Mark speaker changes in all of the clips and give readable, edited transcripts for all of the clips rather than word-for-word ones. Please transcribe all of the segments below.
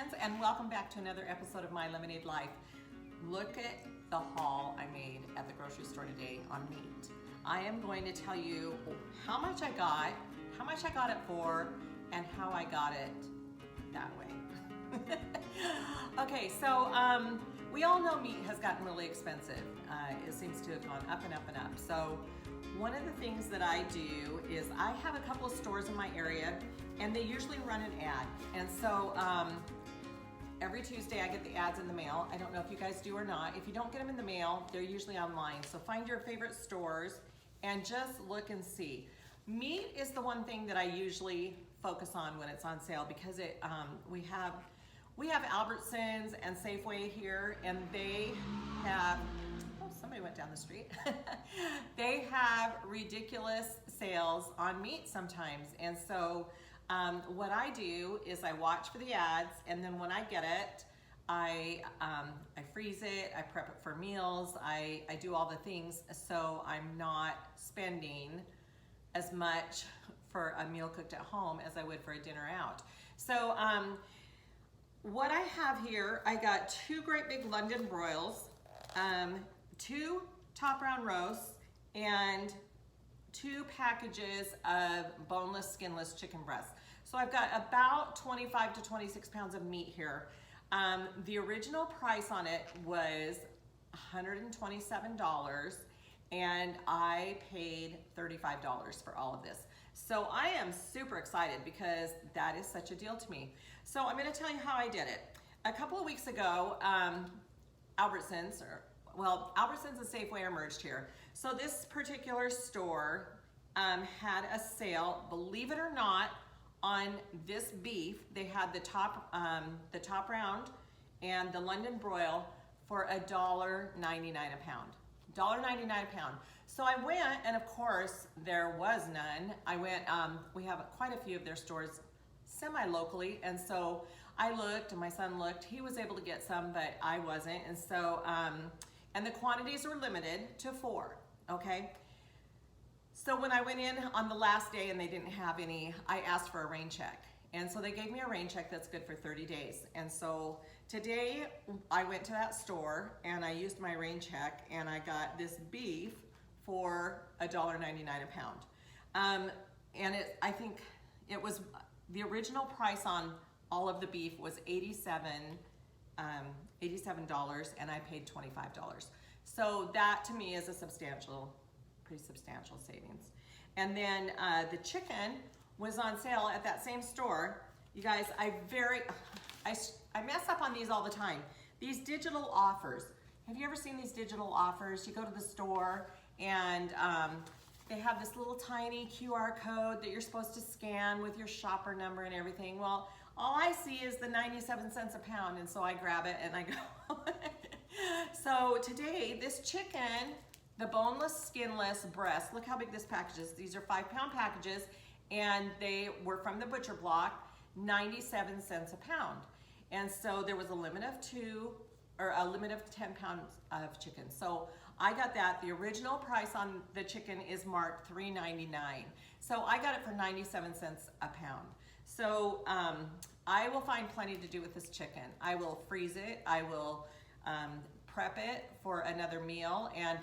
Speaker 1: friends, and welcome back to another episode of My Lemonade Life. Look at the haul I made at the grocery store today on meat. I am going to tell you how much I got it for, and how I got it that way. Okay, so we all know meat has gotten really expensive. It seems to have gone up and up and up. So one of the things that I do is I have a couple of stores in my area, and they usually run an ad. And so every Tuesday I get the ads in the mail. I don't know if you guys do or not. If you don't get them in the mail, they're usually online. So find your favorite stores and just look and see. Meat is the one thing that I usually focus on when it's on sale, because we have Albertsons and Safeway here, and they have, oh, somebody went down the street. They have ridiculous sales on meat sometimes. And so what I do is I watch for the ads, and then when I get it, I freeze it, I prep it for meals, I do all the things so I'm not spending as much for a meal cooked at home as I would for a dinner out. So what I have here, I got 2 great big London broils, 2 top round roasts, and 2 packages of boneless, skinless chicken breasts. So I've got about 25 to 26 pounds of meat here. The original price on it was $127, and I paid $35 for all of this. So I am super excited because that is such a deal to me. So I'm gonna tell you how I did it. A couple of weeks ago, Albertsons and Safeway are merged here. So this particular store had a sale, believe it or not, on this beef. They had the top round and the London broil for $1.99 a pound. $1.99 a pound. So I went, and of course there was none. I went, we have quite a few of their stores semi-locally, and so I looked, and my son looked. He was able to get some, but I wasn't. And so, and the quantities were limited to 4, okay? So when I went in on the last day and they didn't have any, I asked for a rain check. And so they gave me a rain check that's good for 30 days. And so today I went to that store and I used my rain check, and I got this beef for $1.99 a pound. And I think it was, the original price on all of the beef was $87, and I paid $25. So that to me is a pretty substantial savings. And then the chicken was on sale at that same store. You guys, I mess up on these all the time. These digital offers. Have you ever seen these digital offers? You go to the store and they have this little tiny QR code that you're supposed to scan with your shopper number and everything. Well, all I see is the 97 cents a pound, and so I grab it and I go. So today, this chicken, the boneless, skinless breast, look how big this package is. These are 5-pound packages, and they were from the butcher block, 97 cents a pound. And so there was a limit of 10 pounds of chicken. So I got that. The original price on the chicken is marked $3.99. So I got it for 97 cents a pound. So I will find plenty to do with this chicken. I will freeze it. I will prep it for another meal, and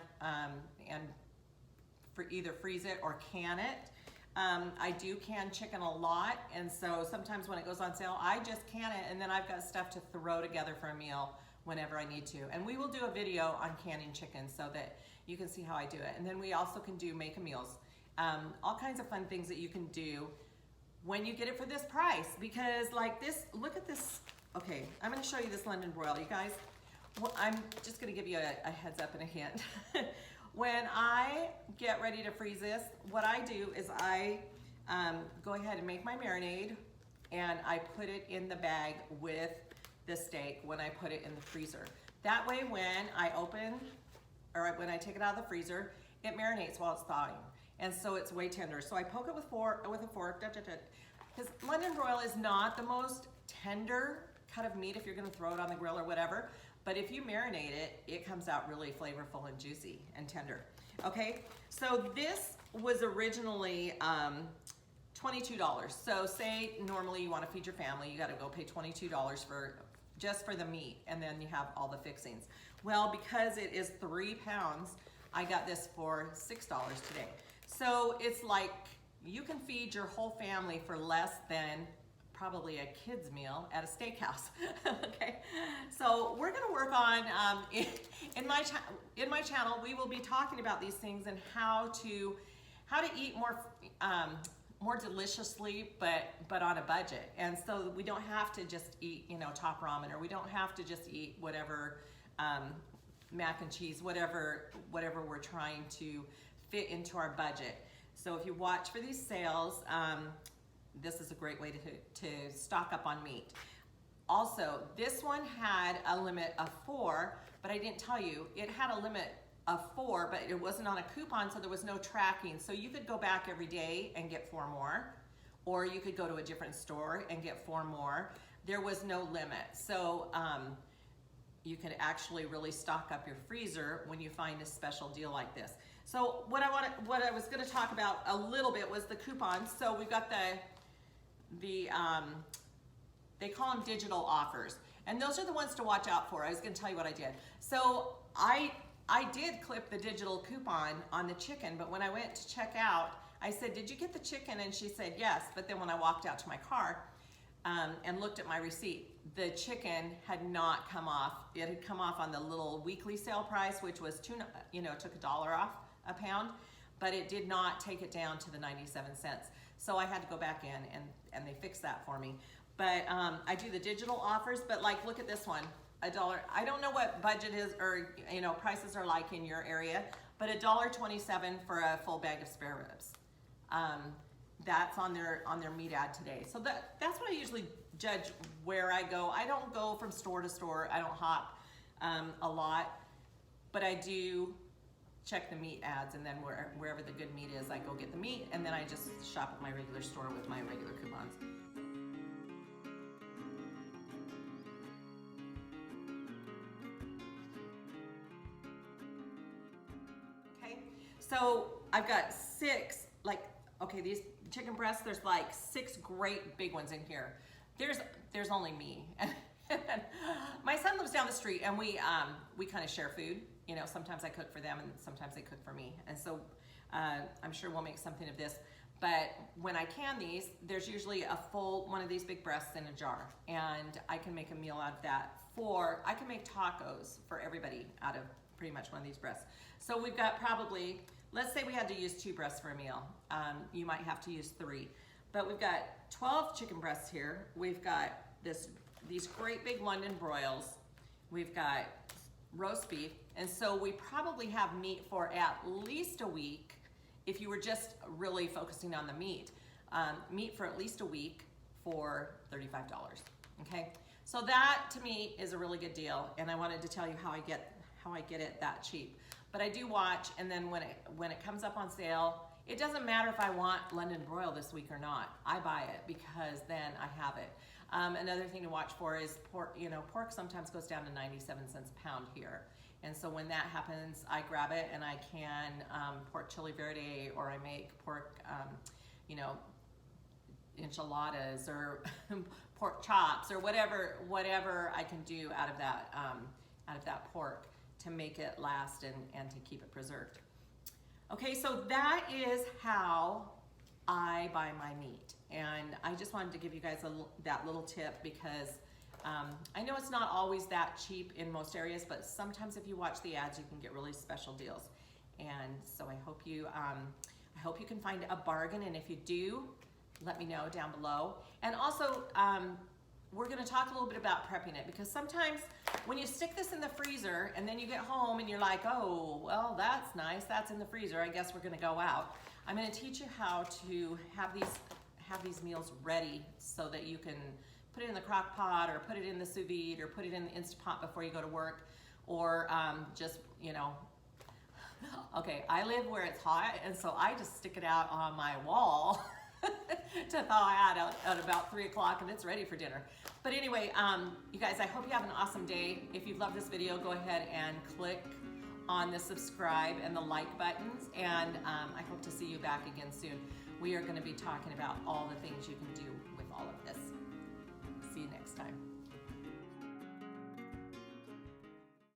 Speaker 1: for either freeze it or can it. I do can chicken a lot, and so sometimes when it goes on sale, I just can it, and then I've got stuff to throw together for a meal whenever I need to. And we will do a video on canning chicken so that you can see how I do it. And then we also can do make-a-meals. All kinds of fun things that you can do when you get it for this price, because like this, look at this. Okay, I'm gonna show you this London broil, you guys. Well, I'm just gonna give you a heads up and a hint. When I get ready to freeze this, what I do is I go ahead and make my marinade, and I put it in the bag with the steak when I put it in the freezer. That way when I when I take it out of the freezer, it marinates while it's thawing. And so it's way tender. So I poke it with a fork, because London broil is not the most tender cut of meat if you're gonna throw it on the grill or whatever. But if you marinate it, it comes out really flavorful and juicy and tender. Okay, so this was originally $22. So say normally you want to feed your family, you got to go pay $22 for just for the meat, and then you have all the fixings. Well, because it is 3 pounds, I got this for $6 today. So it's like you can feed your whole family for less than probably a kid's meal at a steakhouse. Okay, so we're going to work on in my channel. We will be talking about these things and how to eat more deliciously, but on a budget, and so we don't have to just eat, you know, top ramen, or we don't have to just eat whatever mac and cheese, whatever we're trying to fit into our budget. So if you watch for these sales, this is a great way to stock up on meat. Also, this one had a limit of 4, but I didn't tell you, it had a limit of 4, but it wasn't on a coupon, so there was no tracking. So you could go back every day and get 4 more, or you could go to a different store and get 4 more. There was no limit. So you could actually really stock up your freezer when you find a special deal like this. So what I was going to talk about a little bit was the coupons. So we've got they call them digital offers, and those are the ones to watch out for. I was going to tell you what I did. So I did clip the digital coupon on the chicken, but when I went to check out, I said, "Did you get the chicken?" And she said, "Yes." But then when I walked out to my car and looked at my receipt, the chicken had not come off. It had come off on the little weekly sale price, which was took $1 off a pound, but it did not take it down to the 97 cents. So I had to go back in and they fixed that for me. But I do the digital offers, but like, look at this one, $1. I don't know what budget is, or prices are like in your area, but $1.27 for a full bag of spare ribs. That's on their meat ad today. So that's what I usually judge where I go. I don't go from store to store. I don't hop a lot, but I do check the meat ads, and then wherever the good meat is, I go get the meat, and then I just shop at my regular store with my regular coupons. Okay, so I've got 6, these chicken breasts, there's like 6 great big ones in here. There's only me. My son lives down the street, and we kind of share food. Sometimes I cook for them and sometimes they cook for me. And so I'm sure we'll make something of this. But when I can these, there's usually a full one of these big breasts in a jar. And I can make a meal out of that. I can make tacos for everybody out of pretty much one of these breasts. So we've got probably, let's say we had to use 2 breasts for a meal. You might have to use 3. But we've got 12 chicken breasts here. We've got these great big London broils. We've got roast beef. And so we probably have meat for at least a week if you were just really focusing on the meat. Meat for at least a week for $35, okay? So that to me is a really good deal, and I wanted to tell you how I get it that cheap. But I do watch, and then when it comes up on sale, it doesn't matter if I want London broil this week or not. I buy it because then I have it. Another thing to watch for is pork. Pork sometimes goes down to 97 cents a pound here. And so when that happens, I grab it and I can pork chili verde, or I make pork, enchiladas, or pork chops, or whatever I can do out of that pork to make it last and to keep it preserved. Okay, so that is how I buy my meat, and I just wanted to give you guys that little tip, because I know it's not always that cheap in most areas, but sometimes if you watch the ads, you can get really special deals. And so I hope you can find a bargain, and if you do, let me know down below. And also, we're going to talk a little bit about prepping it, because sometimes when you stick this in the freezer and then you get home and you're like, oh, well, that's nice, that's in the freezer, I guess we're going to go out. I'm going to teach you how to have these meals ready so that you can put it in the crock pot, or put it in the sous vide, or put it in the Instant Pot before you go to work, or okay, I live where it's hot, and so I just stick it out on my wall to thaw out at about 3 o'clock, and it's ready for dinner. But anyway, you guys, I hope you have an awesome day. If you've loved this video, go ahead and click on the subscribe and the like buttons, and I hope to see you back again soon we are going to be talking about all the things you can do with all of this. See you next time.